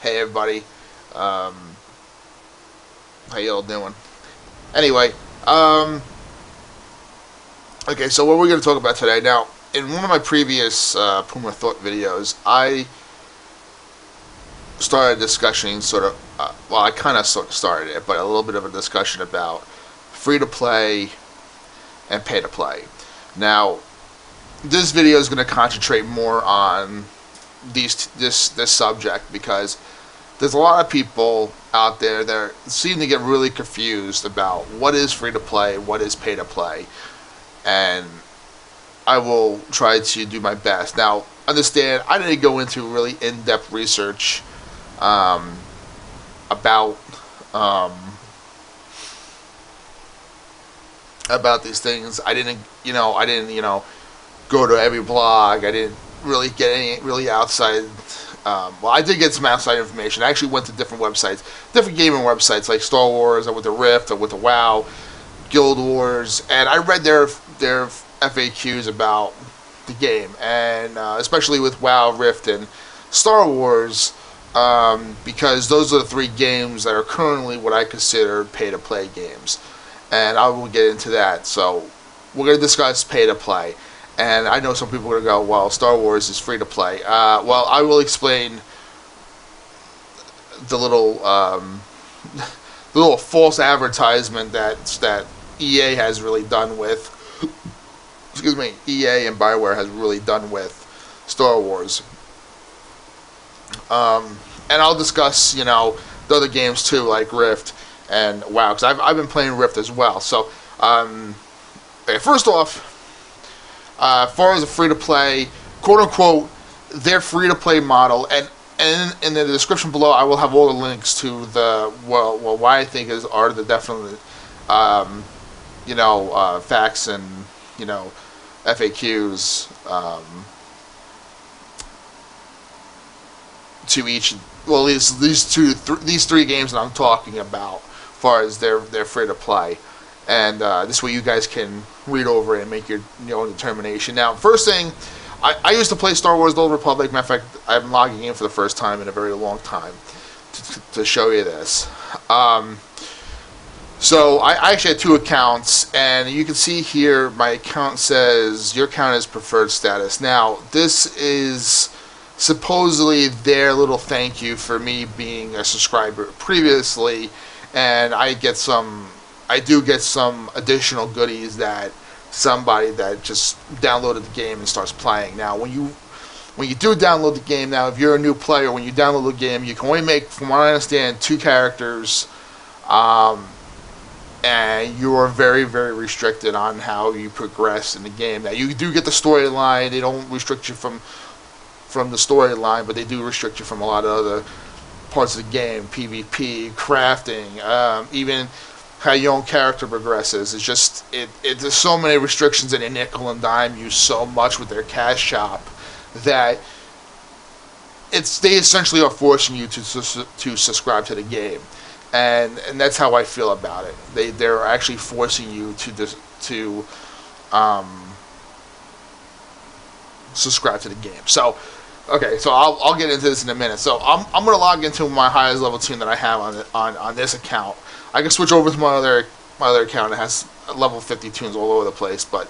Hey everybody, how y'all doing? Anyway, okay, so what we're going to talk about today. Now, in one of my previous Puma Thought videos, I started a discussion well, I kind of sort of started it, but a little bit of a discussion about free-to-play and pay-to-play. Now, this video is going to concentrate more on this subject because there's a lot of people out there that seem to get really confused about what is free-to-play, what is pay-to-play, and I will try to do my best. Now, understand, I didn't go into really in-depth research about these things. I didn't go to every blog. I didn't really get any really outside. Well, I did get some outside information. I actually went to different websites, different gaming websites like Star Wars. I went to Rift. I went to WoW, Guild Wars, and I read their FAQs about the game, and especially with WoW, Rift, and Star Wars, because those are the three games that are currently what I consider pay-to-play games, and I will get into that. So we're going to discuss pay-to-play. And I know some people are going to go, well, Star Wars is free to play. Well, I will explain the little false advertisement that EA has really done with, excuse me, EA and BioWare has really done with Star Wars. And I'll discuss, the other games too, like Rift and WoW, because I've been playing Rift as well. So, okay, first off, as far as a free-to-play, quote-unquote, their free-to-play model, and in the description below, I will have all the links to the, well why I think are the definite, facts and, FAQs, to each, well, these three games that I'm talking about, as far as their free-to-play. And this way you guys can read over it and make your own determination. Now, first thing, I used to play Star Wars The Old Republic. Matter of fact, I'm logging in for the first time in a very long time to show you this. So I actually had two accounts, and you can see here my account says your account is preferred status. Now, this is supposedly their little thank you for me being a subscriber previously, and I do get some additional goodies that somebody that just downloaded the game and starts playing. Now, when you do download the game, now if you're a new player, when you download the game, you can only make, from what I understand, 2 characters, and you are very, very restricted on how you progress in the game. Now, you do get the storyline. They don't restrict you from the storyline, but they do restrict you from a lot of other parts of the game, PvP, crafting, even how your own character progresses. It's just there's so many restrictions, and they nickel and dime you so much with their cash shop that they essentially are forcing you to subscribe to the game, and that's how I feel about it. They're actually forcing you to subscribe to the game. So okay, so I'll get into this in a minute. So I'm going to log into my highest level team that I have on this account. I can switch over to my other account that has level 50 tunes all over the place, but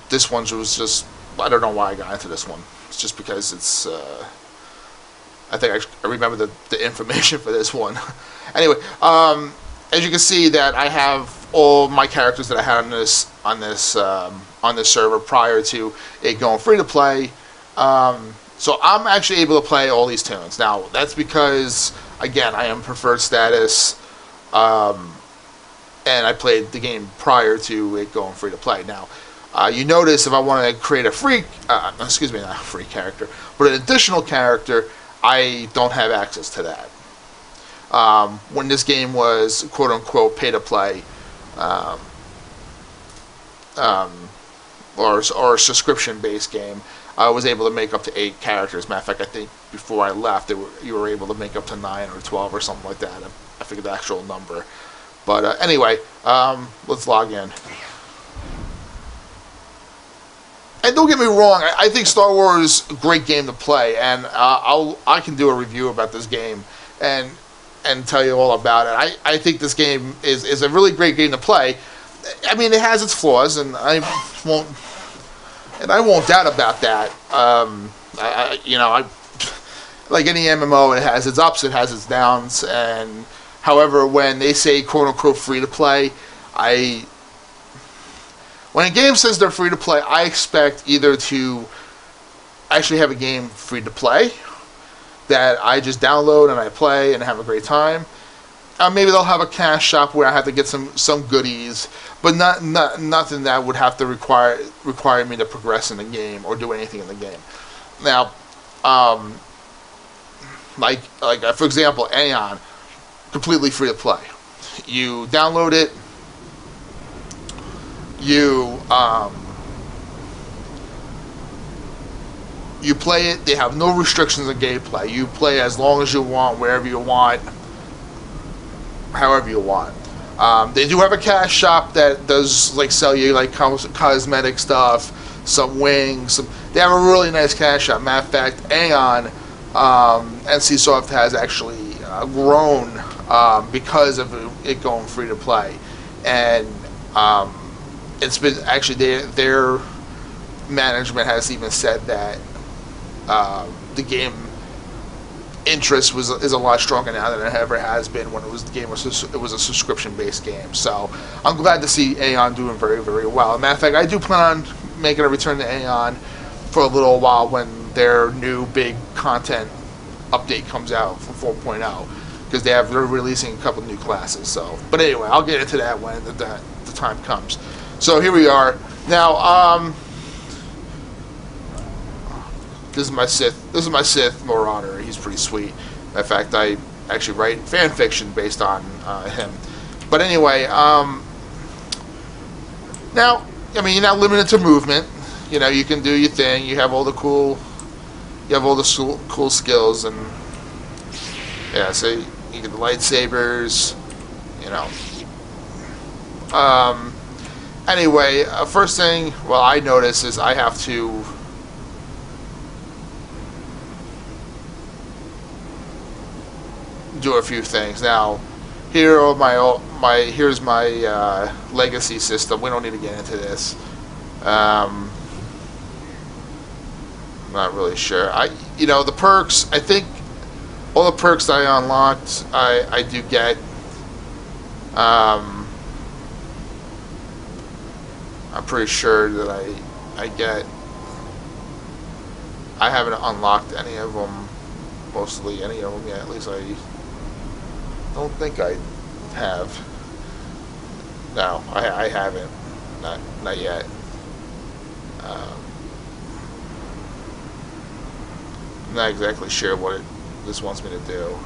this one was just, I don't know why I got into this one. It's just because it's I think I remember the information for this one. Anyway, as you can see that I have all my characters that I had on this server prior to it going free to play. So I'm actually able to play all these tunes. Now, that's because, again, I am preferred status, and I played the game prior to it going free to play. Now, you notice if I want to create a not a free character, but an additional character, I don't have access to that. When this game was quote-unquote pay-to-play, or a subscription-based game, I was able to make up to 8 characters. Matter of fact, I think before I left, you were able to make up to 9 or 12 or something like that. I forget the actual number. But anyway, let's log in. And don't get me wrong, I think Star Wars is a great game to play, and I can do a review about this game and tell you all about it. I think this game is a really great game to play. I mean, it has its flaws, and I won't doubt about that. Like any MMO, it has its ups, it has its downs, and however, when they say quote unquote free to play, when a game says they're free to play, I expect either to actually have a game free to play that I just download and I play and have a great time. Maybe they'll have a cash shop where I have to get some goodies, but nothing that would have to require me to progress in the game or do anything in the game. Now, like for example, Aeon, completely free to play. You download it. You play it. They have no restrictions on gameplay. You play as long as you want, wherever you want, however you want. They do have a cash shop that does sell you cosmetic stuff, some wings. They have a really nice cash shop. Matter of fact, Aeon, NCSoft has actually grown because of it going free to play, and it's been actually their management has even said that the game interest is a lot stronger now than it ever has been when it was a subscription based game. So I'm glad to see Aeon doing very, very well. As a matter of fact, I do plan on making a return to Aeon for a little while when their new big content update comes out for 4.0, because they're releasing a couple new classes. So, but anyway, I'll get into that when the time comes. So here we are now. This is my Sith Marauder. He's pretty sweet. In fact, I actually write fan fiction based on him. But anyway, now I mean, you're not limited to movement. You know, you can do your thing. You have all the cool skills, and yeah. So you get the lightsabers. You know. Anyway, first thing, I notice is I have to do a few things. Now, here's my legacy system. We don't need to get into this. I'm not really sure. The perks. I think all the perks that I unlocked, I do get. I'm pretty sure that I get. I haven't unlocked any of them. Mostly any of them yet. At least I don't think I have. No, I haven't. Not yet. I'm not exactly sure what this wants me to do.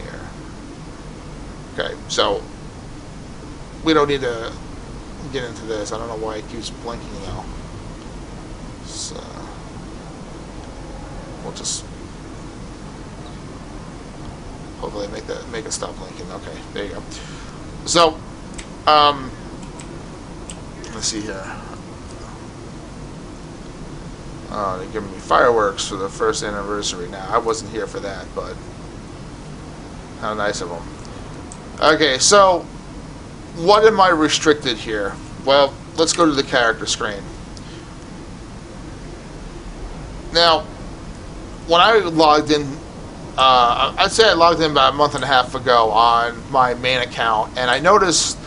Here. Okay, so we don't need to get into this. I don't know why it keeps blinking though. So we'll just hopefully make it stop blinking. Okay, there you go. So let's see here. Oh, they're giving me fireworks for the first anniversary now. I wasn't here for that, but how nice of them. Okay, so what am I restricted here? Well, let's go to the character screen. Now, when I logged in, I'd say I logged in about a month and a half ago on my main account, and I noticed,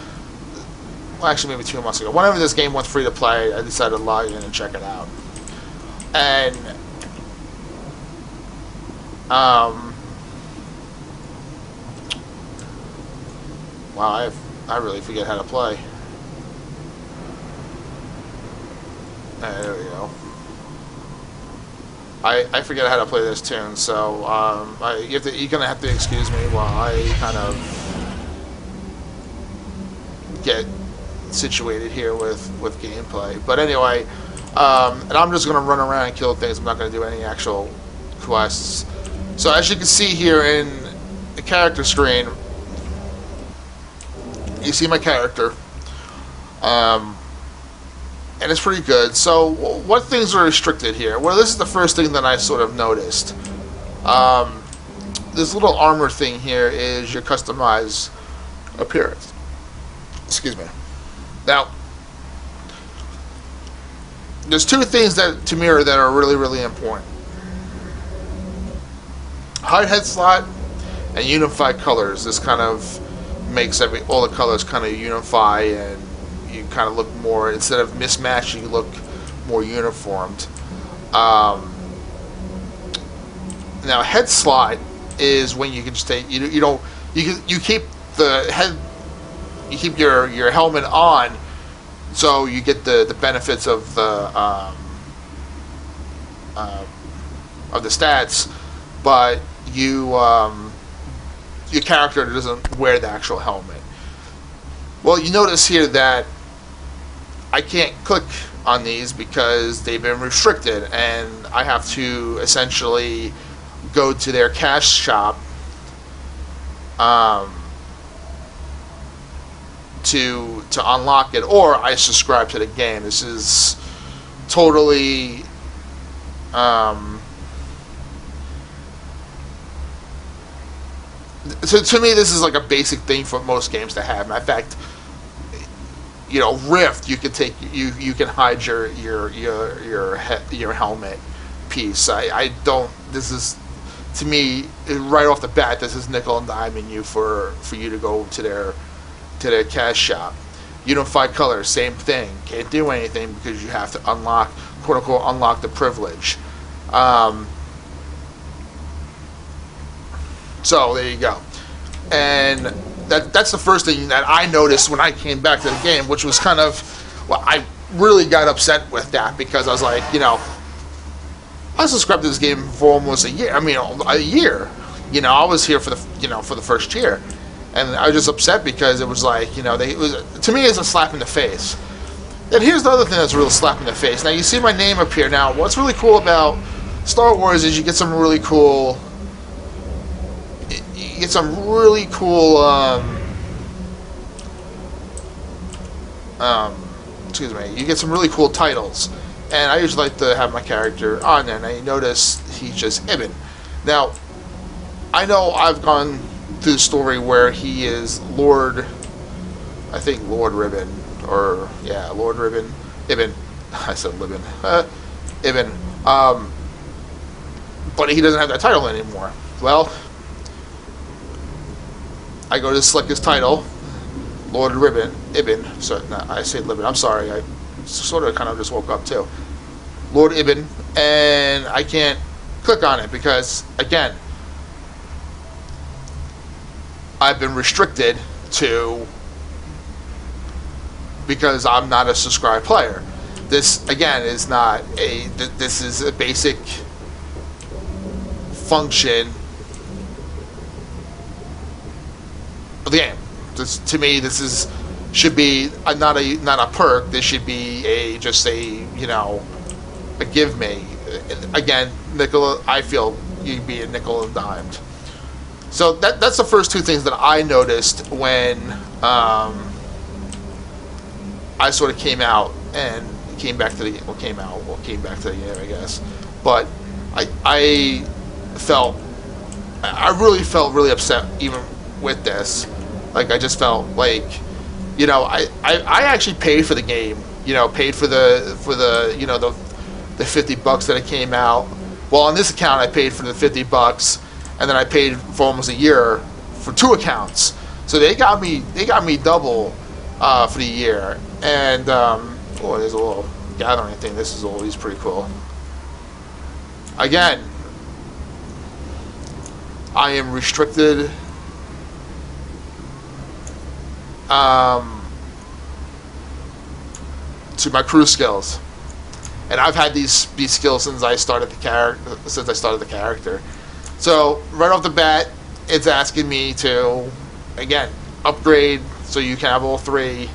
well, actually maybe 2 months ago, whenever this game went free to play, I decided to log in and check it out. And wow, I really forget how to play. There we go. I forget how to play this tune, so you're gonna have to excuse me while I kind of get situated here with gameplay. But anyway, and I'm just gonna run around and kill things. I'm not gonna do any actual quests. So as you can see here in the character screen, you see my character. and it's pretty good. So what things are restricted here? Well, this is the first thing that I sort of noticed. This little armor thing here is your customized appearance. Excuse me. Now, there's two things that to mirror that are really, really important. Hide head slot and unified colors. This kind of makes all the colors kind of unify, and you kind of look more, instead of mismatched, you look more uniformed. Now, head slot is when you can just take, you keep the head, you keep your helmet on, so you get the benefits of the stats, but your character doesn't wear the actual helmet. Well, you notice here that I can't click on these because they've been restricted, and I have to essentially go to their cash shop to unlock it, or I subscribe to the game. This is totally so to me, this is like a basic thing for most games to have. In fact, you know, Rift, you can take, you can hide your helmet piece. I don't. This is, to me, right off the bat, this is nickel and diming you for you to go to their cash shop. Unified color, same thing. Can't do anything because you have to unlock, quote unquote, unlock the privilege. So there you go, and that's the first thing that I noticed when I came back to the game, which was kind of, well, I really got upset with that because I was like, you know, I subscribed to this game for almost a year. I mean, a year. You know, I was here for the first year, and I was just upset because it was like, you know, to me it's a slap in the face. And here's the other thing that's a real slap in the face. Now you see my name up here. Now, what's really cool about Star Wars is you get some really cool. You get some really cool, excuse me, you get some really cool titles, and I usually like to have my character on there. Now you notice he's just Ibn. Now, I know I've gone through the story where he is Lord, I think Lord Ribbon, or, yeah, Lord Ribbon, Ibn, I said Libin, Ibn, but he doesn't have that title anymore. Well, I go to select his title, Lord Ribbon, Ibn. So no, I say Libin. I'm sorry. I sort of kind of just woke up too. Lord Ibn, and I can't click on it because, again, I've been restricted to, because I'm not a subscribed player. This, again, is not a. This is a basic function of the game. This, to me, this should be not a perk. This should be just a, you know, a give me. Again, nickel. I feel you'd be a nickel and dimed. So that's the first two things that I noticed when I sort of came out and came back to the game. Well, came back to the game, I guess. But I really felt really upset even with this. Like, I just felt like, you know, I actually paid for the game. You know, paid for the you know, the $50 that it came out. Well, on this account, I paid for the $50, and then I paid for almost a year for 2 accounts. So they got me double for the year. And oh, there's a little gathering thing. This is always pretty cool. Again, I am restricted to my crew skills, and I've had these skills since I started the character. So right off the bat, it's asking me to, again, upgrade so you can have all 3.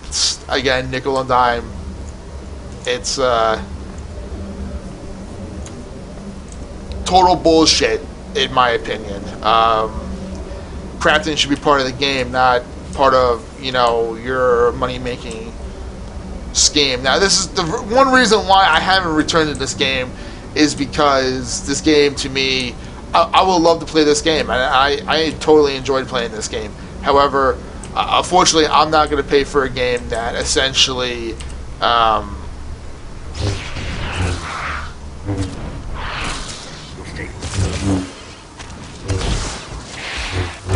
It's, again, nickel and dime. It's total bullshit, in my opinion. Crafting should be part of the game, not part of, you know, your money-making scheme. Now, this is the one reason why I haven't returned to this game, is because this game, to me, I would love to play this game, and I totally enjoyed playing this game. However, unfortunately, I'm not going to pay for a game that essentially,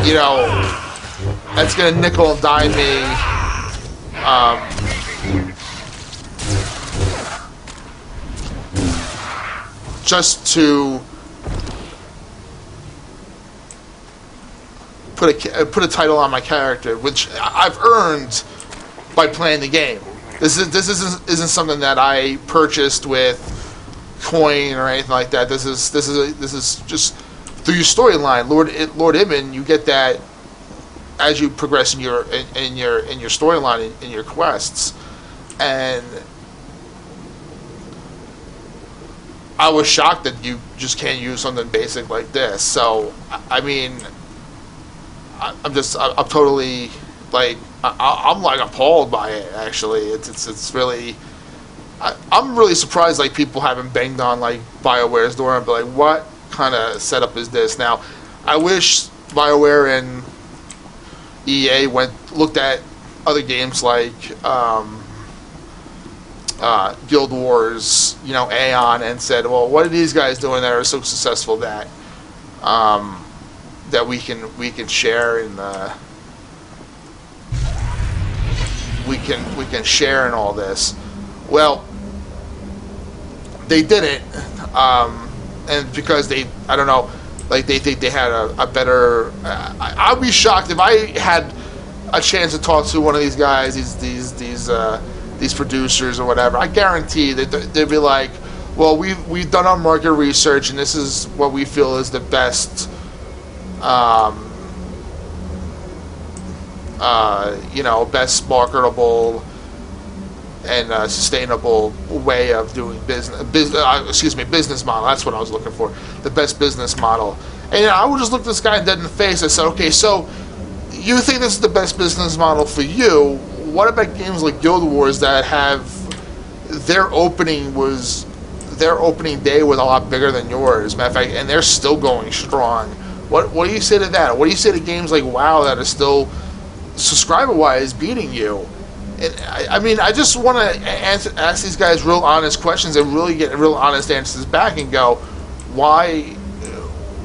you know, that's going to nickel and dime me. Just to put a title on my character, which I've earned by playing the game. This isn't something that I purchased with coin or anything like that. This is just through your storyline, Lord Ibn. You get that as you progress in your storyline, in your quests, and I was shocked that you just can't use something basic like this. So, I mean, I'm totally, like, I'm like appalled by it. Actually, it's really, I'm really surprised, like, people haven't banged on, like, BioWare's door and be like, what kind of setup is this? Now, I wish BioWare and EA looked at other games like Guild Wars, you know, Aeon, and said, well, what are these guys doing that are so successful that that we can share in the we can share in all this. Well, they didn't, and because I don't know, like, they think they had a better. I'd be shocked if I had a chance to talk to one of these guys, these producers or whatever. I guarantee that they'd be like, well, we've done our market research, and this is what we feel is the best, you know, best marketable and sustainable way of doing business model. That's what I was looking for. The best business model. And I would just look this guy dead in the face. I said, okay, so you think this is the best business model for you? What about games like Guild Wars that have their opening day was a lot bigger than yours, matter of fact, and they're still going strong? What do you say to that? What do you say to games like WoW that are still subscriber-wise beating you? And I mean, I just want to ask these guys real honest questions and really get real honest answers back and go, why?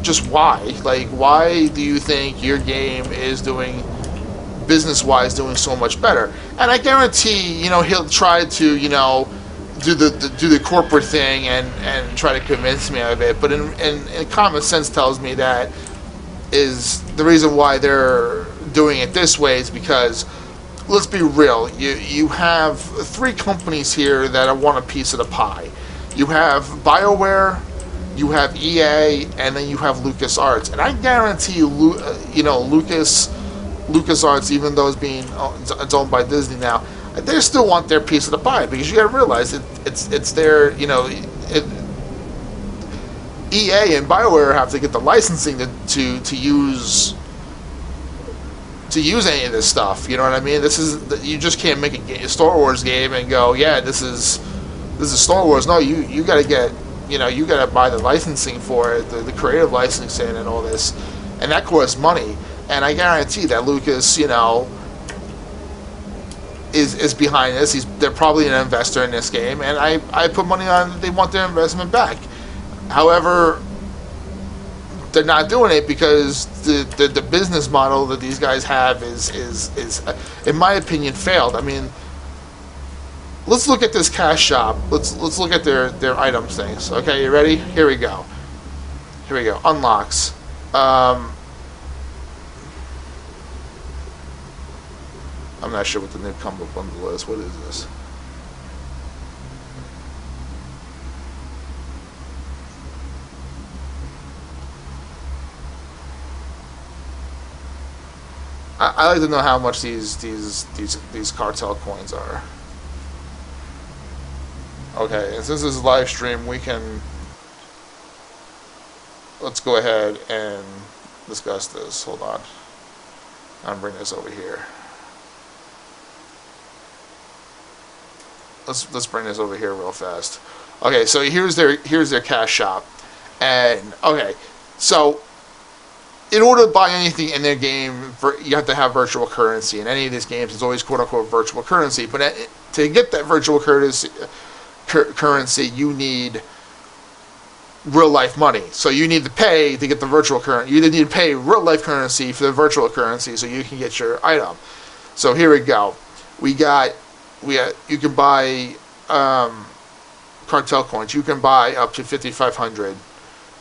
Just why? Like, why do you think your game is doing, business-wise, doing so much better? And I guarantee, you know, he'll try to, you know, do the corporate thing and try to convince me of it. But in common sense tells me that is the reason why they're doing it this way is because, let's be real, you have three companies here that want a piece of the pie. You have BioWare, you have EA, and then you have LucasArts. And I guarantee you, you know, LucasArts, even though it's owned by Disney now, they still want their piece of the pie, because you got to realize it's their, you know, EA and BioWare have to get the licensing to use any of this stuff. You know what I mean? You just can't make a Star Wars game and go, yeah, this is Star Wars. No, you got to get, you know, you got to buy the licensing for it, the creative licensing and all this, and that costs money. And I guarantee that Lucas, you know, is behind this. They're probably an investor in this game, and I put money on they want their investment back. However, they're not doing it because the business model that these guys have is in my opinion failed. I mean, let's look at this cash shop. Let's look at their items things. Okay, you ready? Here we go. Unlocks. I'm not sure what the new combo bundle is. What is this? I like to know how much these cartel coins are. Okay, and since this is live stream, let's go ahead and discuss this. Hold on. I'll bring this over here. let's bring this over here real fast. Okay, so here's their cash shop, and okay, so in order to buy anything in their game, you have to have virtual currency. In any of these games, it's always quote unquote virtual currency. But to get that virtual currency, you need real life money. So you need to pay to get the virtual currency. You need to pay real life currency for the virtual currency, so you can get your item. So here we go. You can buy cartel coins. You can buy up to 5,500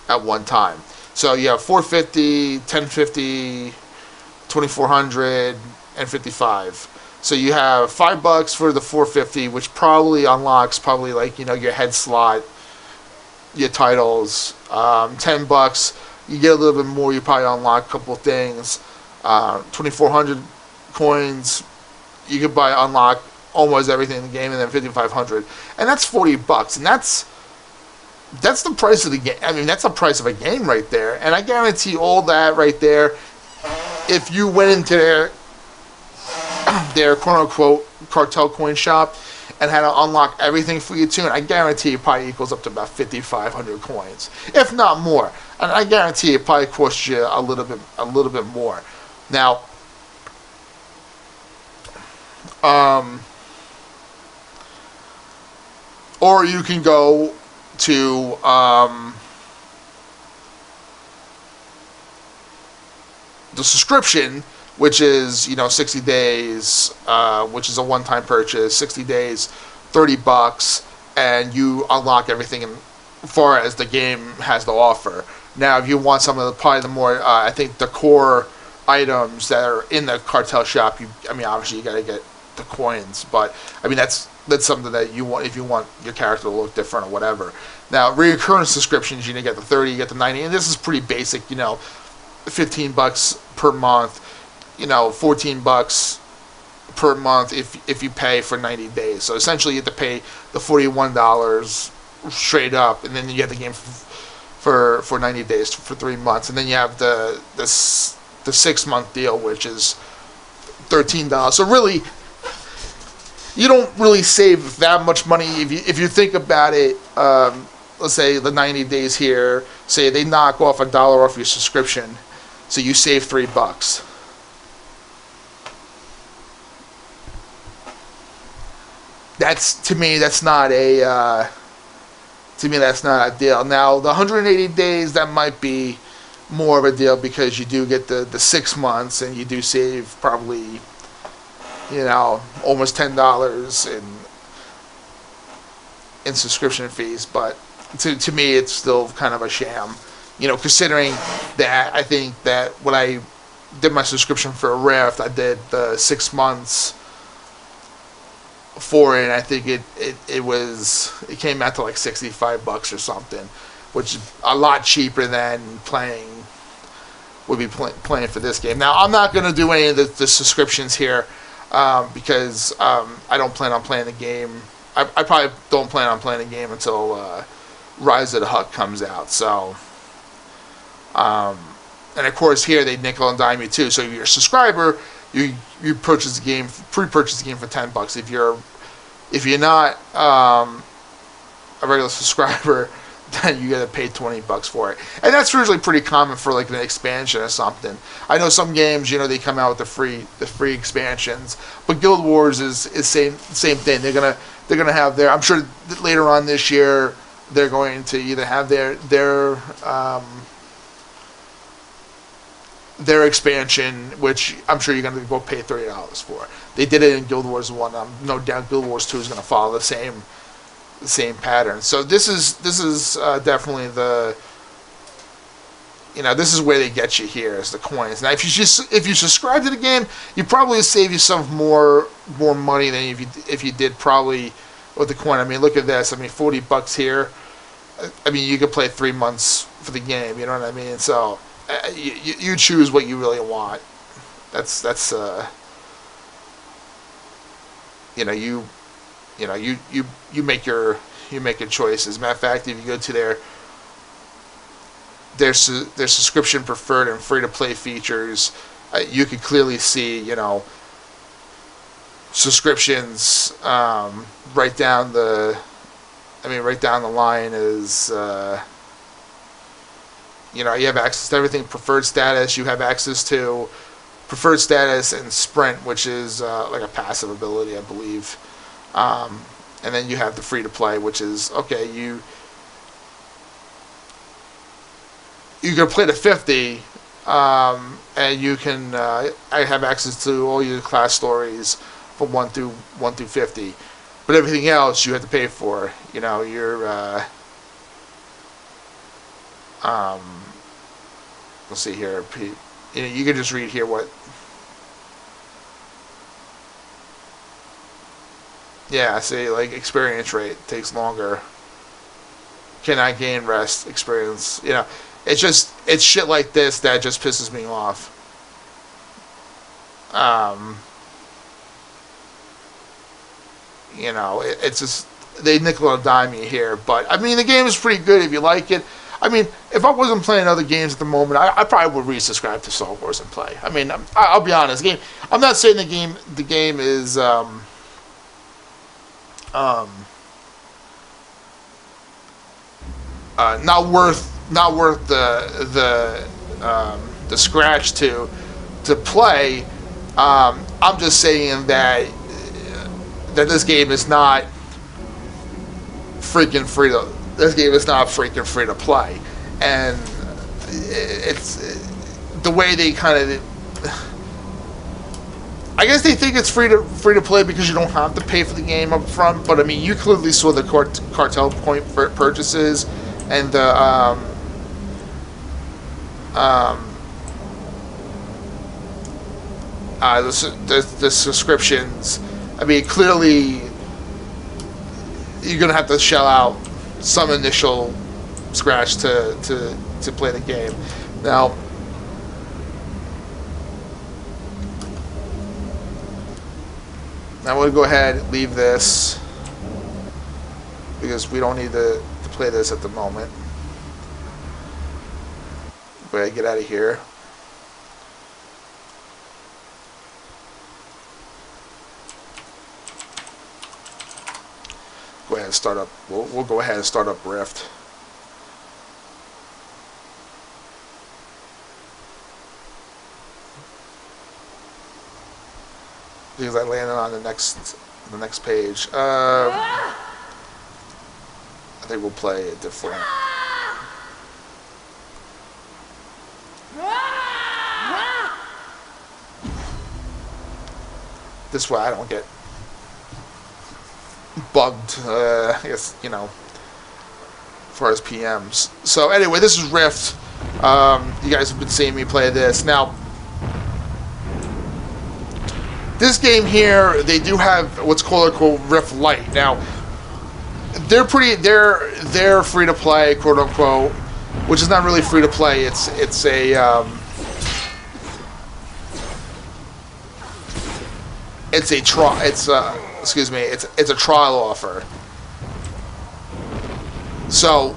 at one time. So you have 450, 1050, 2,400, and 55. So you have $5 for the 450, which probably unlocks like your head slot, your titles. $10, you get a little bit more. You probably unlock a couple of things. 2,400 coins, you could unlock almost everything in the game, and then 5,500, and that's $40, and that's the price of the game. I mean, that's the price of a game right there. And I guarantee all that right there, if you went into their quote unquote cartel coin shop and had to unlock everything for you too, and I guarantee it probably equals up to about 5,500 coins, if not more. And I guarantee it probably costs you a little bit more. Now, or you can go to the subscription, which is 60 days, which is a one-time purchase. 60 days, $30, and you unlock everything as far as the game has to offer. Now, if you want some of the more, I think the core items that are in the cartel shop, obviously you got to get the coins, but that's something that you want if you want your character to look different or whatever. Now, recurring subscriptions, you get the 30, you get the 90, and this is pretty basic. $15 per month, $14 per month if you pay for 90 days. So essentially, you have to pay the $41 straight up, and then you get the game for 90 days for 3 months, and then you have the 6-month deal, which is $13. So really, you don't really save that much money if you think about it. Let's say the 90 days here, say they knock off $1 off your subscription, so you save $3. To me that's not a deal. Now the 180 days, that might be more of a deal because you do get the 6 months, and you do save probably almost $10 in subscription fees. But to me, it's still kind of a sham, considering that I think that when I did my subscription for Rift, I did the 6 months for it, and I think it came out to like $65 or something, which is a lot cheaper than playing for this game. Now, I'm not going to do any of the subscriptions here, because I don't plan on playing the game. I probably don't plan on playing the game until Rise of the Hutt comes out. So, and of course here they nickel and dime you too. So if you're a subscriber, you pre-purchase the game for $10. If you're not a regular subscriber, then you gotta pay $20 for it, and that's usually pretty common for like an expansion or something. I know some games, they come out with the free expansions, but Guild Wars is same thing. They're gonna have their. I'm sure that later on this year they're going to either have their expansion, which I'm sure you're gonna go pay $30 for. They did it in Guild Wars 1. No doubt Guild Wars 2 is gonna follow the same pattern. So this is definitely this is where they get you here, is the coins. Now if you subscribe to the game, you probably save yourself more money than if you did probably with the coin. Look at this. $40 here. You could play 3 months for the game. You know what I mean? So you choose what you really want. That's you make your choices. As a matter of fact, if you go to their subscription preferred and free to play features, you can clearly see subscriptions, right down the line is, you know, you have access to everything. Preferred status, you have access to preferred status and sprint, which is like a passive ability, I believe. And then you have the free to play, which is, okay, you can play to 50, and you can I have access to all your class stories from 1 through 50. But everything else you have to pay for. You know, your let's see here. You know, you can just read here what. Yeah, see, like experience rate takes longer. Cannot gain rest experience. You know, it's shit like this that just pisses me off. You know, it's just, they nickel and dime you here. But, I mean, the game is pretty good if you like it. I mean, if I wasn't playing other games at the moment, I probably would resubscribe to Star Wars and play. I mean, I'll be honest. I'm not saying the game is not worth the scratch to play. I'm just saying that this game is not freaking free to. This game is not freaking free to play, and it's the way they kind of. I guess they think it's free to play because you don't have to pay for the game up front. But I mean, you clearly saw the cartel point purchases and the subscriptions. I mean, clearly you're gonna have to shell out some initial scratch to play the game. Now, we'll go ahead and leave this because we don't need to play this at the moment. Go ahead and get out of here. Go ahead and start up. We'll go ahead and start up Rift. Because I landed on the next page. I think we'll play a different. This way I don't get bugged, I guess, you know, as far as PMs. So anyway, this is Rift. You guys have been seeing me play this. Now, this game here, they do have what's called Rift Lite. Now, they're free to play, quote unquote, which is not really free to play. It's a trial offer. So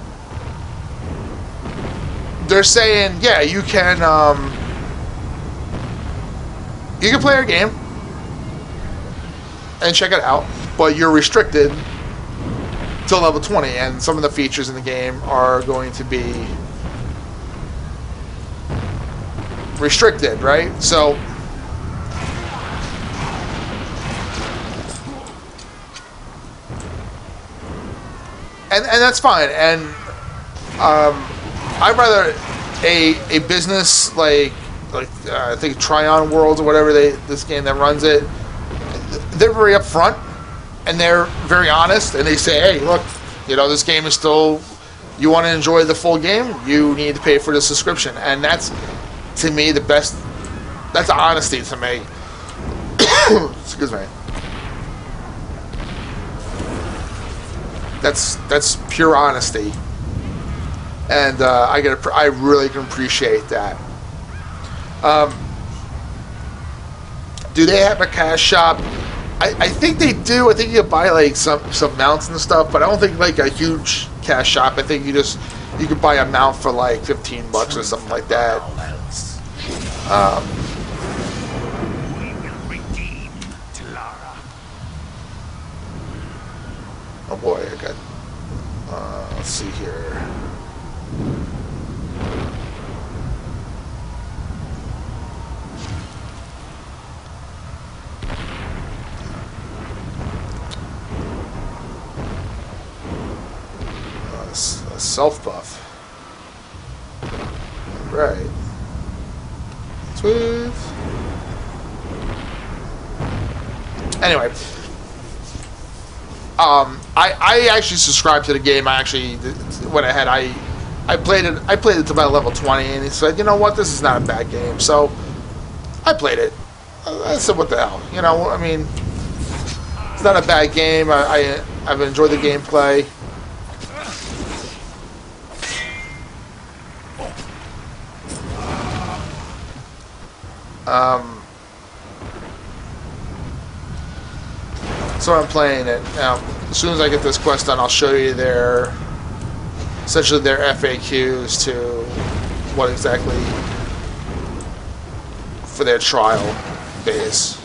they're saying, yeah, you can play our game and check it out, but you're restricted till level 20, and some of the features in the game are going to be restricted, right? So and that's fine. And I'd rather a business like I think Tryon Worlds or whatever this game that runs it. They're very upfront and they're very honest, and they say, hey, look, you know, this game is still, you want to enjoy the full game, you need to pay for the subscription. And that's, to me, the best. That's honesty to me. Excuse me. That's pure honesty, and I really can appreciate that. Do they have a cash shop? I think they do. I think you can buy like some mounts and stuff, but I don't think like a huge cash shop. I think you could buy a mount for like $15 or something like that. boy, I got. Let's see here. A self buff. Right. Smooth. Anyway, I actually subscribed to the game. I actually went ahead. I played it. I played it to about level 20, and he said, "You know what? This is not a bad game." So I played it. I said, "What the hell?" You know, I mean, it's not a bad game. I've enjoyed the gameplay. So I'm playing it now. As soon as I get this quest done, I'll show you essentially their FAQs to what exactly for their trial base.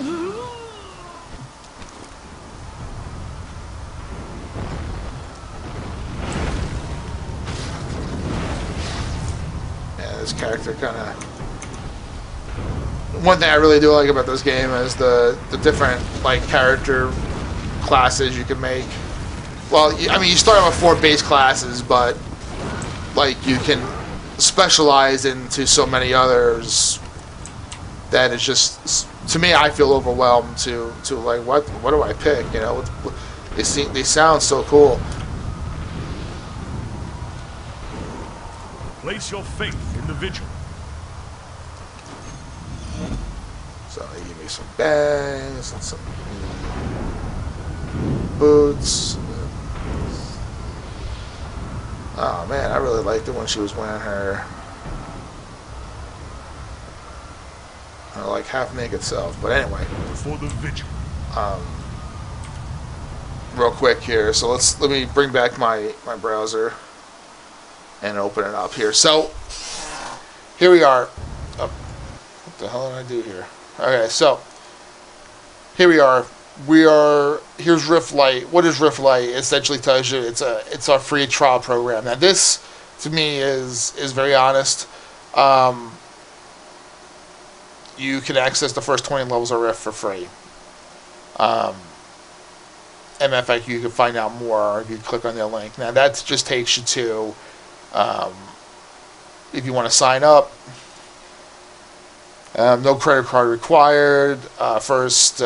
Yeah, this character kind of. One thing I really do like about this game is the different like character classes you can make. Well, I mean, you start out with 4 base classes, but like you can specialize into so many others that it's just, to me, I feel overwhelmed to like what do I pick? You know, they sound so cool. Place your faith in the vigil. So they give me some bangs and some boots. Oh man, I really liked it when she was wearing her like half naked self. But anyway, for the vigil. Real quick here. So let me bring back my browser and open it up here. So here we are. Oh, what the hell did I do here? Okay, so here we are. Here's Rift Lite. What is Rift Lite? It essentially tells you it's our free trial program. Now this, to me, is very honest. You can access the first 20 levels of Rift for free. And in fact, you can find out more if you click on their link. Now that just takes you to, if you want to sign up. No credit card required. First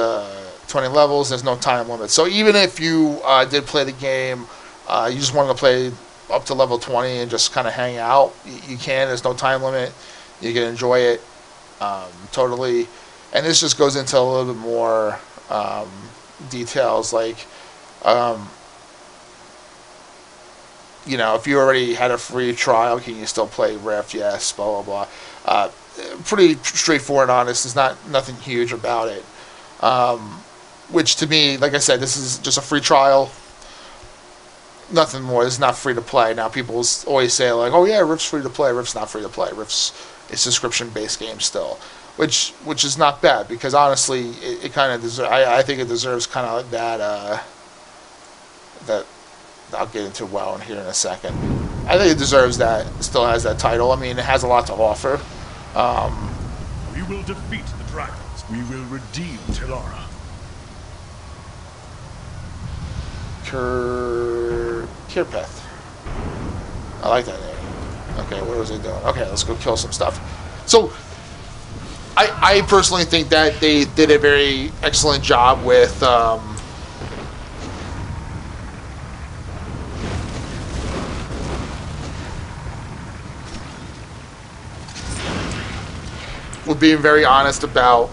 20 levels. There's no time limit. So even if you did play the game, you just wanted to play up to level 20 and just kind of hang out, you can. There's no time limit. You can enjoy it totally. And this just goes into a little bit more details, like you know, if you already had a free trial, can you still play Rift? Yes, blah blah blah. Pretty straightforward and honest. There's nothing huge about it. Which to me, like I said, this is just a free trial. Nothing more. It's not free to play. Now people always say like, "Oh yeah, Rift's free to play." Rift's not free to play. Rift's a subscription-based game still, which is not bad, because honestly, it kind of deserves. I think it deserves kind of that. That I'll get into WoW in here in a second. I think it deserves that. It still has that title. I mean, it has a lot to offer. We will defeat the dragons. We will redeem Telara. Kirpeth. I like that name. Okay, what was it doing? Okay, let's go kill some stuff. So, I personally think that they did a very excellent job with being very honest about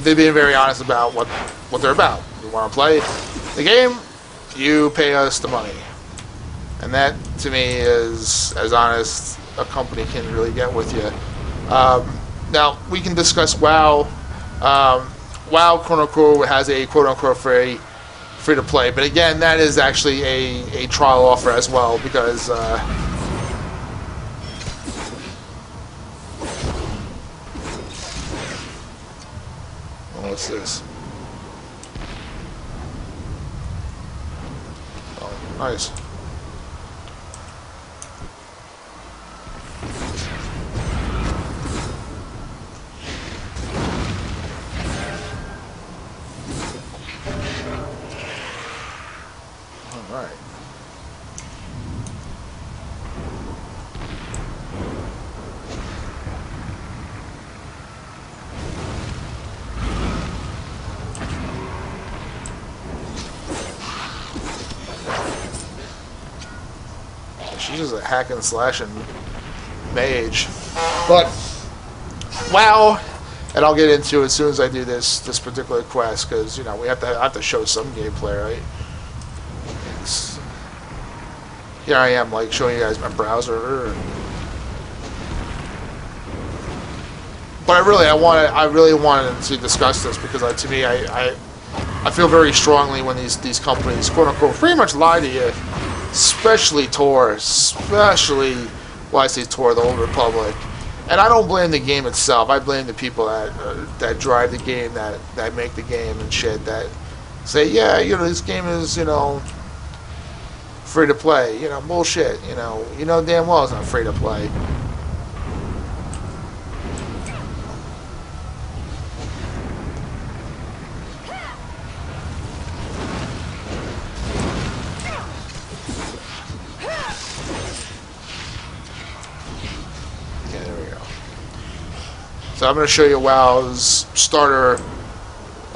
they're being very honest about what they're about. You want to play the game, you pay us the money. And that, to me, is as honest a company can really get with you. Now, we can discuss WoW. WoW, quote-unquote, has a quote-unquote free free to play. But again, that is actually a trial offer as well, because what's this? Oh, nice. Alright. She's just a hack and slashing mage. But WoW, and I'll get into it as soon as I do this particular quest, because you know I have to show some gameplay, right? Here I am, like showing you guys my browser. But I really wanted to discuss this, because to me, I feel very strongly when these companies, quote unquote, pretty much lie to you, especially TOR, well, I say TOR, the Old Republic. And I don't blame the game itself. I blame the people that drive the game, that make the game and shit, that say, yeah, you know, this game is, you know, free to play. You know, bullshit. You know damn well it's not free to play. So I'm going to show you WoW's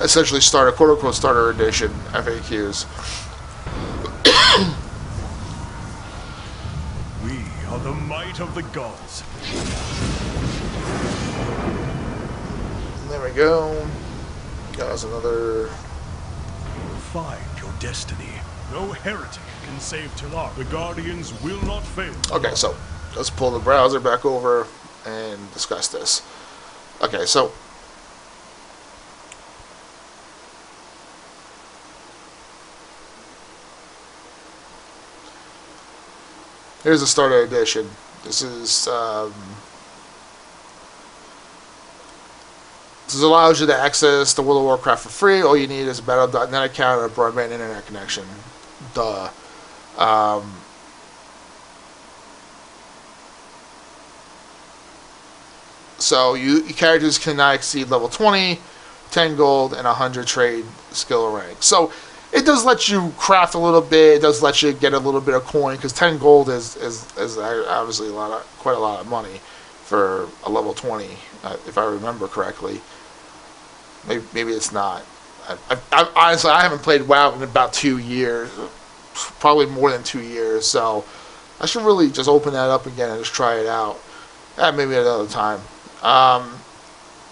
essentially quote-unquote starter edition FAQs. We are the might of the gods. There we go. There's another. Find your destiny. No heretic can save Talar. The Guardians will not fail. Okay, so let's pull the browser back over and discuss this. Okay, so here's the starter edition. This allows you to access the World of Warcraft for free. All you need is a Battle.net account and a broadband internet connection. Duh. So your characters cannot exceed level 20, 10 gold, and 100 trade skill rank. So it does let you craft a little bit. It does let you get a little bit of coin, because 10 gold is obviously quite a lot of money for a level 20, if I remember correctly. Maybe it's not. Honestly, I haven't played WoW in about 2 years, probably more than 2 years. So I should really just open that up again and just try it out. Maybe another time.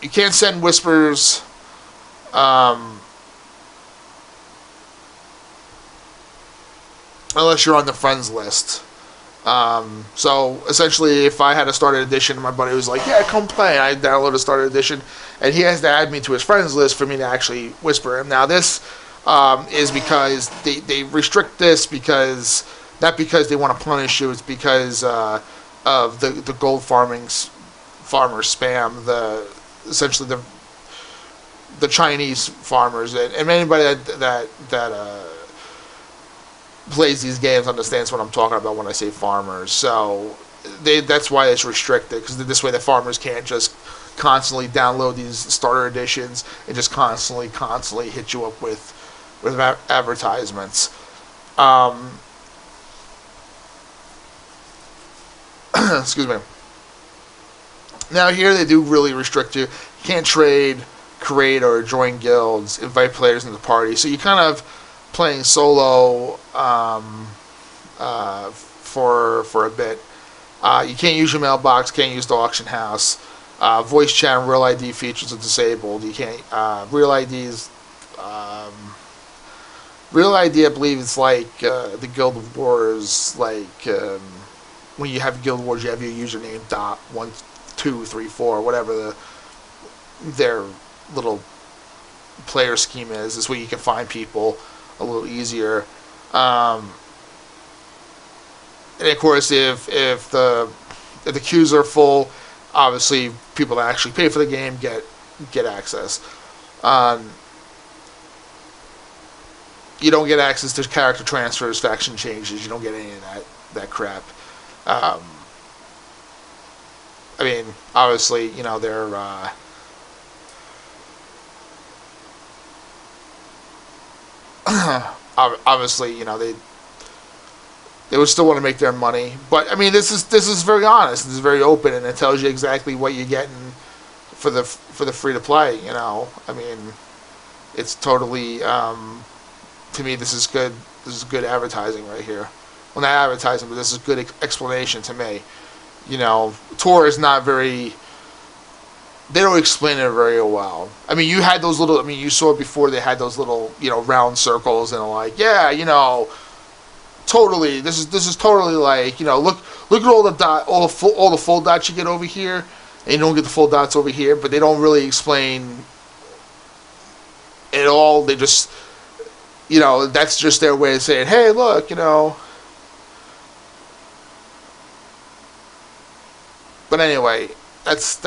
You can't send whispers unless you're on the friends list. So essentially, if I had a starter edition, my buddy was like, yeah, come play, and I downloaded a starter edition, and he has to add me to his friends list for me to actually whisper him. Now this is because they restrict this, because not because they want to punish you, it's because of the gold farmers spam, essentially the Chinese farmers, and anybody that plays these games understands what I'm talking about when I say farmers. So that's why it's restricted, because this way the farmers can't just constantly download these starter editions and just constantly hit you up with advertisements. Excuse me. Now here they do really restrict you. You can't trade, create, or join guilds, invite players into the party. So you kind of playing solo for a bit. You can't use your mailbox, can't use the auction house. Voice chat and real ID features are disabled. You can't real IDs. Real ID, I believe it's like the Guild of Wars. Like when you have Guild Wars, you have your username .1234, whatever their little player scheme is. This way you can find people. a little easier. And of course, if the queues are full, obviously people that actually pay for the game get access. You don't get access to character transfers, faction changes. You don't get any of that crap. I mean, obviously, you know, they're obviously, you know, they would still want to make their money. But I mean, this is very honest. This is very open, and it tells you exactly what you're getting for the free to play. You know, I mean, it's totally. To me, this is good. This is good advertising right here. Well, not advertising, but this is good explanation to me. You know, TOR is not very. They don't explain it very well. I mean, you had those little. I mean, you saw it before. They had those little, you know, round circles, and like, yeah, you know, totally. This is totally like, you know, look at all the all the full dots you get over here, and you don't get the full dots over here. But they don't really explain it all. They just. You know, that's just their way of saying, hey, look, you know. But anyway, that's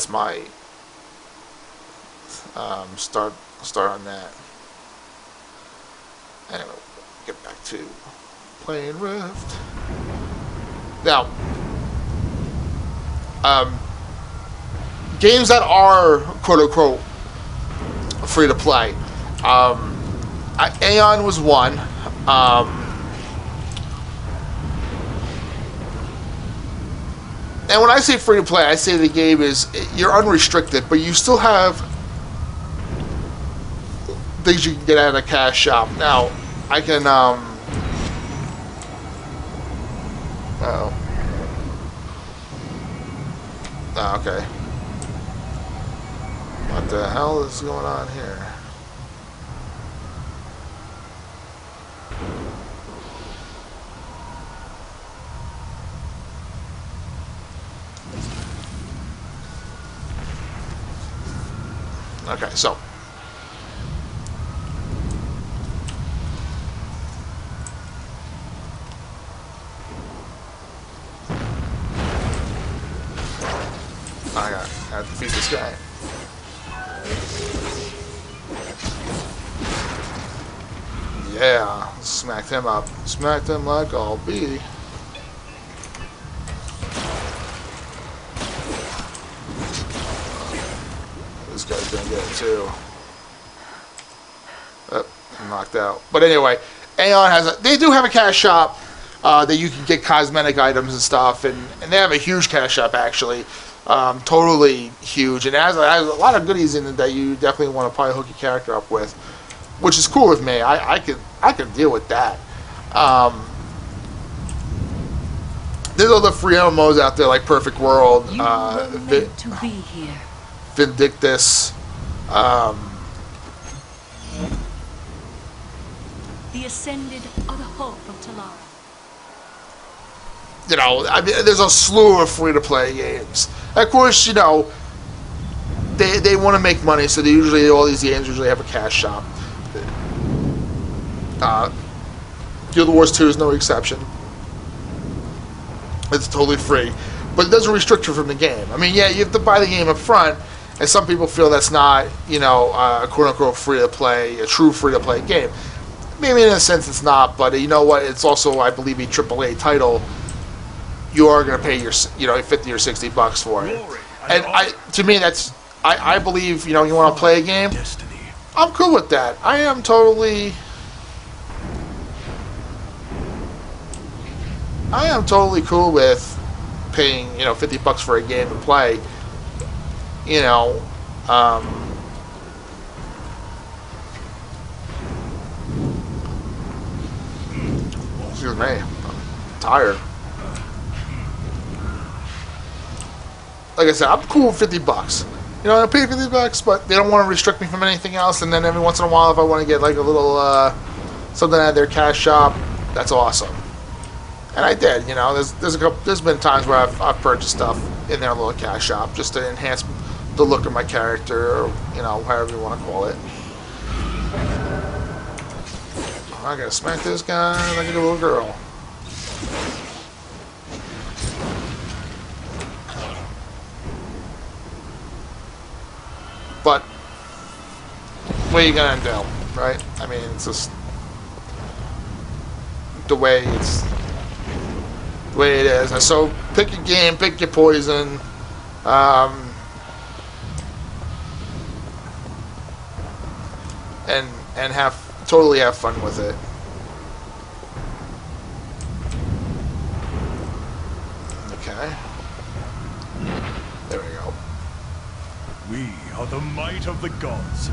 my start on that. Anyway, get back to playing Rift. Now, games that are quote unquote free to play. Aeon was one. And when I say free to play, I say the game is, you're unrestricted, but you still have things you can get out of the cash shop. Now, I can oh, okay. What the hell is going on here? Okay, so I have to defeat this guy. Yeah, smacked him up. Smacked him like I'll be. This guy's gonna get it too. Oh, I'm knocked out. But anyway, Aeon has they do have a cash shop that you can get cosmetic items and stuff, and they have a huge cash shop actually. Totally huge, and it has a lot of goodies in it that you definitely want to probably hook your character up with, which is cool with me. I can deal with that. There's other free MMOs out there like Perfect World, Vindictus. The Ascended are the hope of Talara. You know, I mean, there's a slew of free-to-play games. Of course, you know, they want to make money, so all these games usually have a cash shop. Guild Wars 2 is no exception. It's totally free, but it doesn't restrict you from the game. I mean, yeah, you have to buy the game up front, and some people feel that's not, you know, a quote-unquote free-to-play, a true free-to-play game. Maybe in a sense it's not, but you know what? It's also, I believe, a AAA title. You are going to pay your, you know, $50 or $60 for it. And to me, that's, I believe, you know, you want to play a game, I'm cool with that. I am totally cool with paying, you know, $50 for a game to play. You know, excuse me, I'm tired. Like I said, I'm cool with $50. You know, I pay $50, but they don't want to restrict me from anything else. And then every once in a while, if I want to get like a little something out of their cash shop, that's awesome. And I did. You know, there's been times where I've purchased stuff in their little cash shop just to enhance the look of my character, or, you know, however you want to call it. I gotta smack this guy like a little girl. But what are you gonna do, right? I mean, it's just the way it is. So pick your game, pick your poison. And totally have fun with it. Okay. There we go. We are the might of the gods.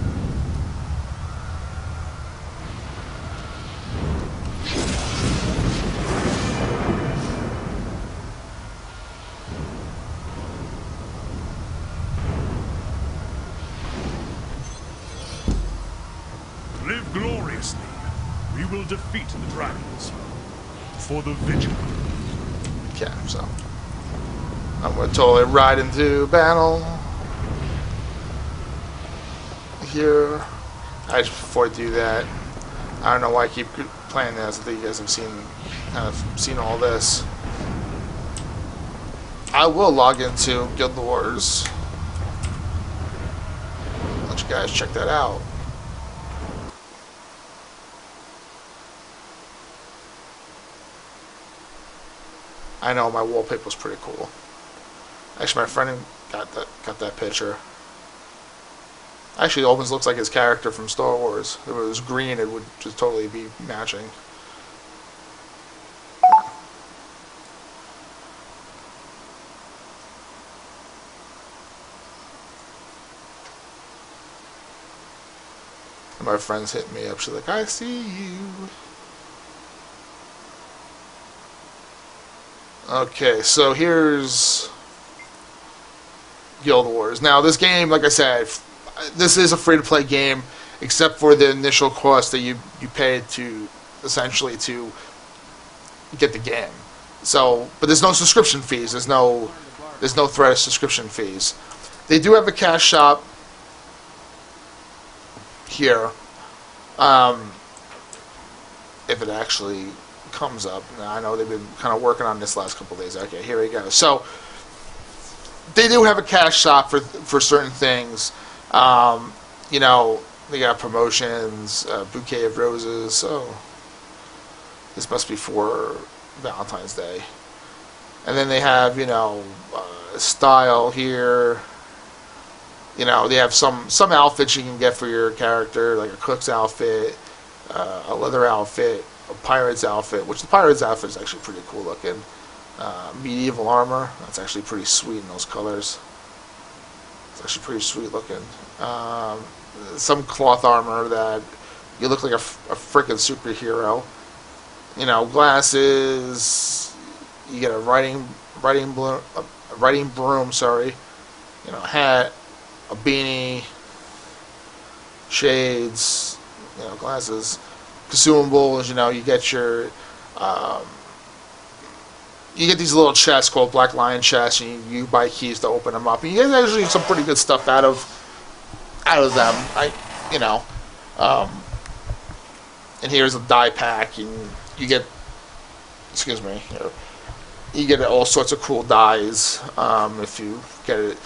Live gloriously. We will defeat the dragons. For the vigil. Okay, so I'm gonna totally ride into battle here. Before I do that, I don't know why I keep playing this. I think you guys have seen all this. I will log into Guild Wars. Let you guys check that out. I know my wallpaper was pretty cool. Actually, my friend got that picture. Actually, it almost looks like his character from Star Wars. If it was green, it would just totally be matching. And my friend's hitting me up. She's like, "I see you." Okay, so here's Guild Wars. Now, this game, like I said, this is a free-to-play game, except for the initial cost that you paid to, essentially, to get the game. So, but there's no subscription fees. There's no threat of subscription fees. They do have a cash shop here, if it actually comes up. Now, I know they've been kind of working on this last couple of days. Okay, here we go. So they do have a cash shop for certain things. You know, they got promotions, a bouquet of roses. So this must be for Valentine's Day. And then they have, you know, style here. You know, they have some outfits you can get for your character, like a cook's outfit, a leather outfit, a pirate's outfit, which the pirate's outfit is actually pretty cool looking. Medieval armor, that's actually pretty sweet in those colors. It's actually pretty sweet looking. Some cloth armor that you look like a freaking superhero. You know, glasses. You get a writing broom. Sorry. You know, hat, a beanie, shades. You know, glasses. Consumables, you know, you get your, you get these little chests called Black Lion chests, and you buy keys to open them up, and you get actually some pretty good stuff out of them. You know, and here's a dye pack, and you get, excuse me, you get all sorts of cool dyes if you get it.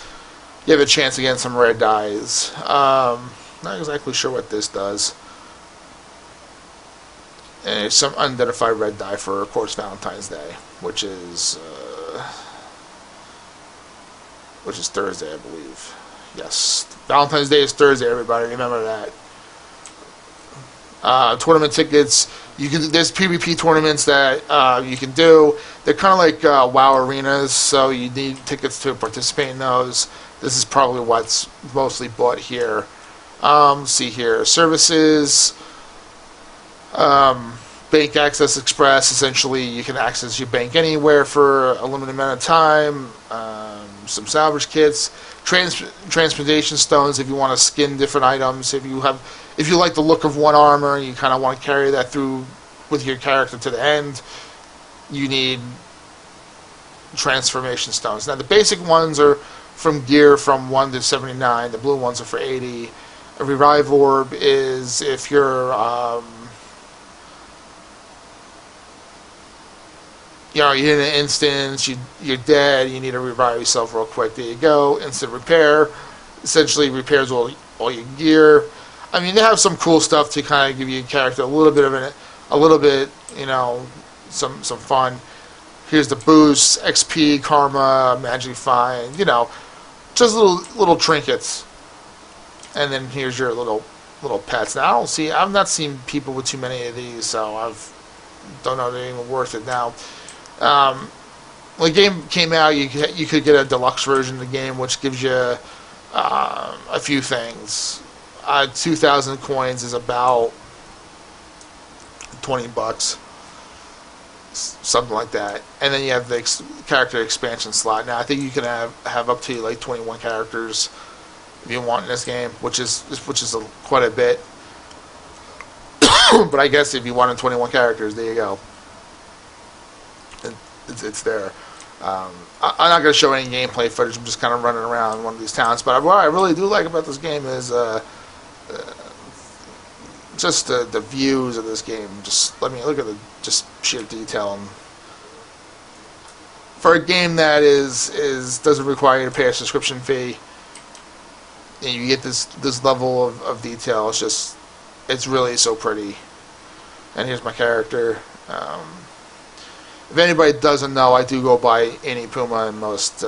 You have a chance to get some red dyes. Not exactly sure what this does. And some unidentified red dye for, of course, Valentine's Day, which is Thursday, I believe. Yes, Valentine's Day is Thursday. Everybody, remember that. Tournament tickets. There's PvP tournaments that you can do. They're kind of like WoW arenas, so you need tickets to participate in those. This is probably what's mostly bought here. See here, services. Bank Access Express, essentially you can access your bank anywhere for a limited amount of time. Some salvage kits, transportation stones if you want to skin different items. If you like the look of one armor and you kind of want to carry that through with your character to the end, you need transformation stones. Now the basic ones are from gear from 1 to 79. The blue ones are for 80. A revive orb is if you're you know, you hit an instance, you're dead, you need to revive yourself real quick. There you go. Instant repair essentially repairs all your gear. I mean, they have some cool stuff to kind of give your character a little bit, you know, some fun. Here's the boost, XP, karma, magic find, you know, just little trinkets. And then here's your little pets. Now I've not seen people with too many of these, so don't know if they're even worth it now. When the game came out, you could get a deluxe version of the game, which gives you a few things. 2,000 coins is about $20, something like that. And then you have the character expansion slot. Now I think you can have up to like 21 characters if you want in this game, which is quite a bit. But I guess if you wanted 21 characters, there you go. It's there. I'm not going to show any gameplay footage. I'm just kind of running around one of these towns. But what I really do like about this game is just the views of this game. Just let me look at the just sheer detail. And for a game that doesn't require you to pay a subscription fee, and you get this level of detail. It's really so pretty. And here's my character. If anybody doesn't know, I do go by any Puma in most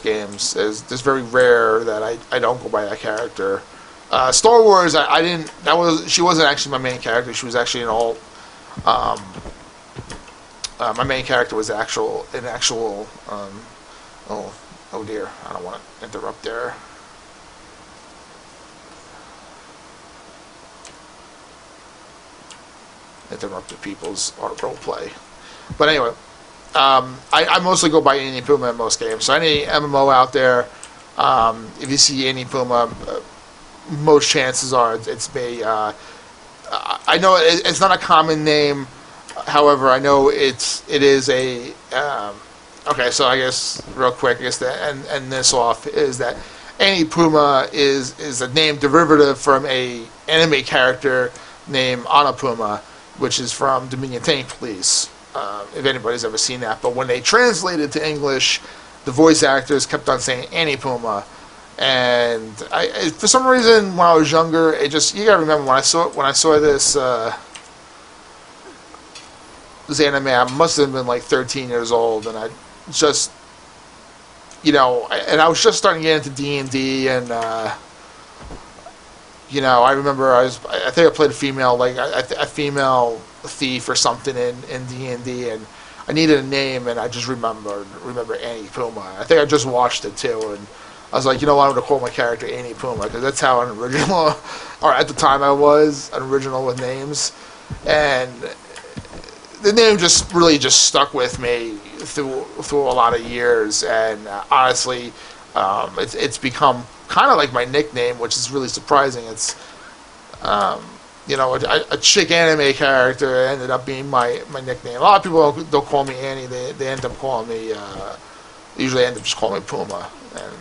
games. It's very rare that I don't go by that character. Star Wars, I didn't. She wasn't actually my main character. She was actually an alt. My main character was an actual. Oh dear, I don't want to interrupt there. Interrupted people's role play. But anyway, I mostly go by any Puma in most games. So any MMO out there, if you see any Puma, most chances are it's me. I know it's not a common name. However, I know it is a. Okay, so I guess real quick, I guess to end this off is that any Puma is a name derivative from a anime character named Anapuma, which is from Dominion Tank Police, if anybody's ever seen that. But when they translated to English, the voice actors kept on saying Annie Puma. And for some reason, when I was younger, you gotta remember, when I saw this anime, I must have been like 13 years old, and I just, you know, and I was just starting to get into D&D, and you know, I remember I think I played a female female thief or something in D&D, and I needed a name, and I just remember Annie Puma. I think I just watched it too, and I was like, you know what, I'm gonna call my character Annie Puma, because that's how an original, or at the time I was an original with names, and the name just really stuck with me through a lot of years, and honestly, it's become kind of like my nickname, which is really surprising. It's you know, a chick anime character ended up being my nickname. A lot of people don't call me Annie. They end up calling me. Usually end up just calling me Puma, and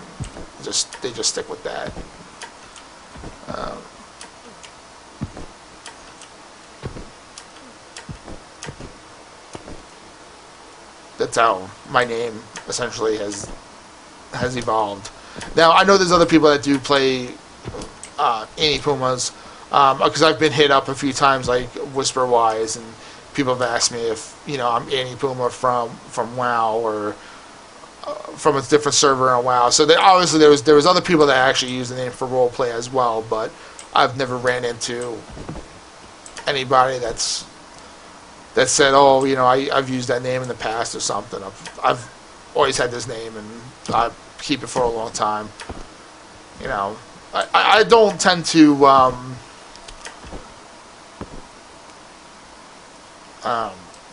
they just stick with that. That's how my name essentially has evolved. Now, I know there's other people that do play Annie Pumas, because I've been hit up a few times, like whisper-wise, and people have asked me if, you know, I'm Annie Puma from WoW, or from a different server on WoW. So obviously there was other people that actually use the name for roleplay as well, but I've never ran into anybody that said, oh, you know, I've used that name in the past or something. I've always had this name, and I keep it for a long time. You know, I don't tend to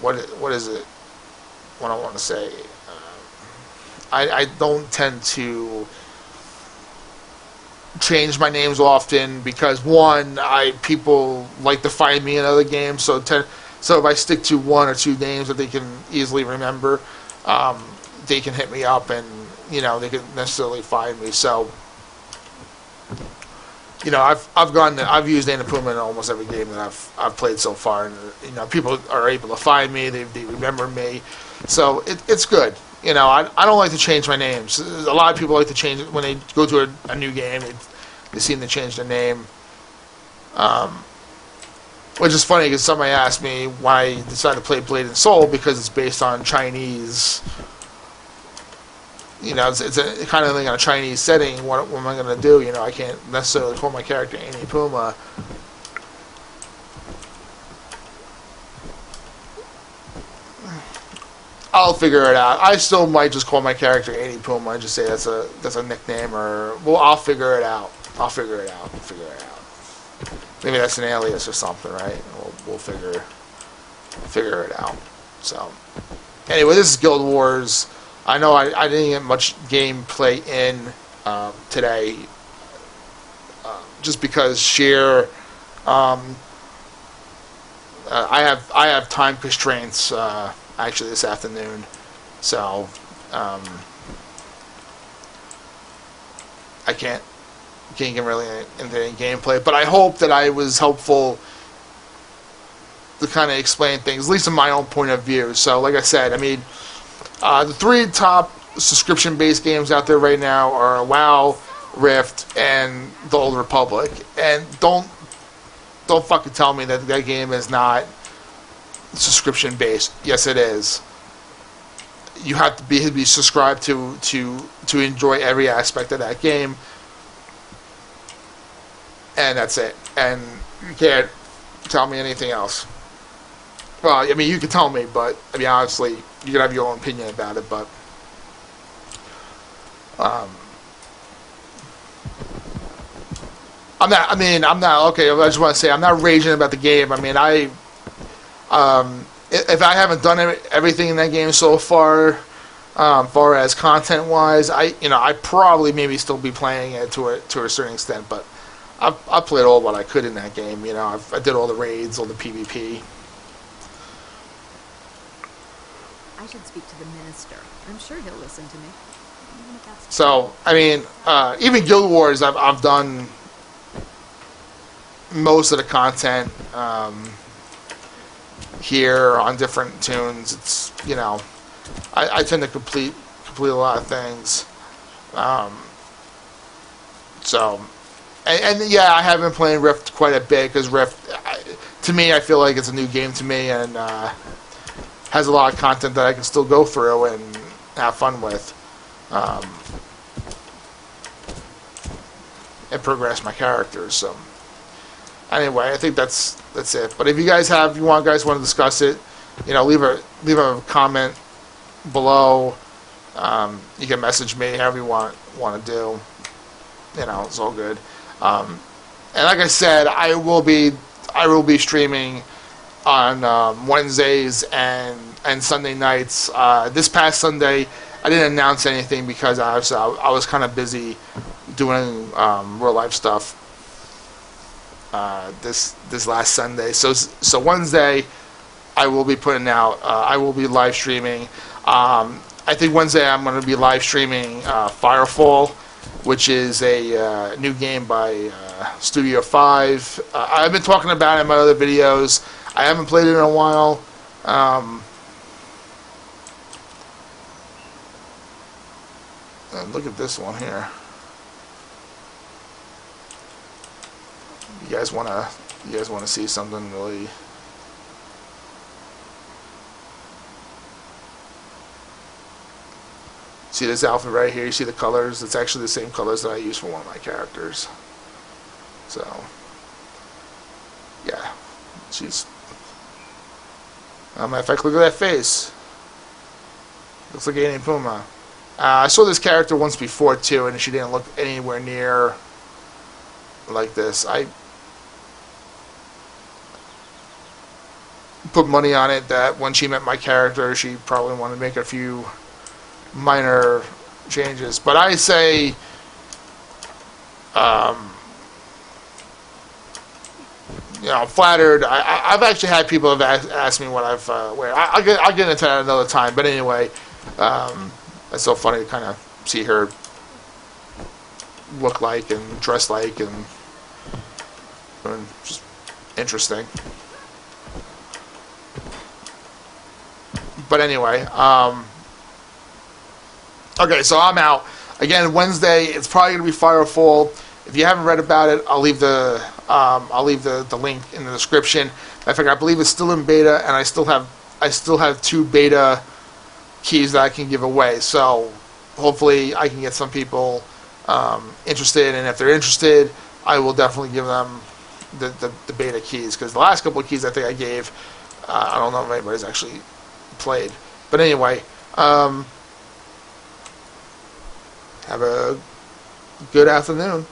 what is it? What I want to say? I don't tend to change my names often, because one, people like to find me in other games, so if I stick to one or two names that they can easily remember, they can hit me up and they could necessarily find me. So, I've used Anna Puma in almost every game that I've played so far, and people are able to find me. They remember me, so it's good. I don't like to change my names. A lot of people like to change it when they go to a new game. They seem to change their name, which is funny because somebody asked me why I decided to play Blade and Soul, because it's based on Chinese. It's a kind of thing on a Chinese setting. What am I going to do? I can't necessarily call my character Annie Puma. I'll figure it out. I still might just call my character Annie Puma and just say that's a nickname, or I'll figure it out. Maybe that's an alias or something, right? We'll figure it out. So anyway, this is Guild Wars. I know I didn't get much gameplay in today, just because I have time constraints actually this afternoon, so I can't get really into any gameplay. But I hope that I was helpful to kind of explain things, at least in my own point of view. So, like I said, the 3 top subscription-based games out there right now are WoW, Rift, and The Old Republic. And don't fucking tell me that game is not subscription-based. Yes, it is. You have to be subscribed to enjoy every aspect of that game. And that's it. And you can't tell me anything else. Well, you can tell me, but honestly, you can have your own opinion about it. But I'm not. Okay, I just want to say I'm not raging about the game. If I haven't done everything in that game so far, far as content-wise, I probably maybe still be playing it to a certain extent. But I played all what I could in that game. I did all the raids, all the PvP. I should speak to the minister. I'm sure he'll listen to me. So, even Guild Wars, I've done most of the content here on different tunes. It's, I tend to complete a lot of things. Yeah, I have been playing Rift quite a bit, because Rift, to me, I feel like it's a new game to me, and has a lot of content that I can still go through and have fun with, and progress my characters. So anyway, I think that's it. But if you guys want to discuss it, leave a comment below. You can message me however you want to do. It's all good. And like I said, I will be streaming on Wednesdays and Sunday nights. This past Sunday, I didn't announce anything because I was kind of busy doing real life stuff this last Sunday. So Wednesday, I will be putting out. I will be live streaming. I think Wednesday I'm going to be live streaming Firefall, which is a new game by Studio 5. I've been talking about it in my other videos. I haven't played it in a while. And look at this one here. You guys wanna see something really? See this outfit right here? You see the colors? It's actually the same colors that I use for one of my characters. So, yeah, she's. Matter of fact, look at that face. Looks like Annie Puma. I saw this character once before too, and she didn't look anywhere near like this. I put money on it that when she met my character, she probably wanted to make a few minor changes. But I say, I'm flattered. I've actually had people have asked me what I've wear. I'll get into that another time. But anyway, that's so funny to kind of see her look like and dress like, and just interesting. But anyway, okay, so I'm out. Again, Wednesday, it's probably going to be Firefall. If you haven't read about it, I'll leave the link in the description. In fact, I believe it's still in beta, and I still have 2 beta keys that I can give away. So hopefully I can get some people interested, and if they're interested, I will definitely give them the beta keys, because the last couple of keys I think I gave, I don't know if anybody's actually played. But anyway, have a good afternoon.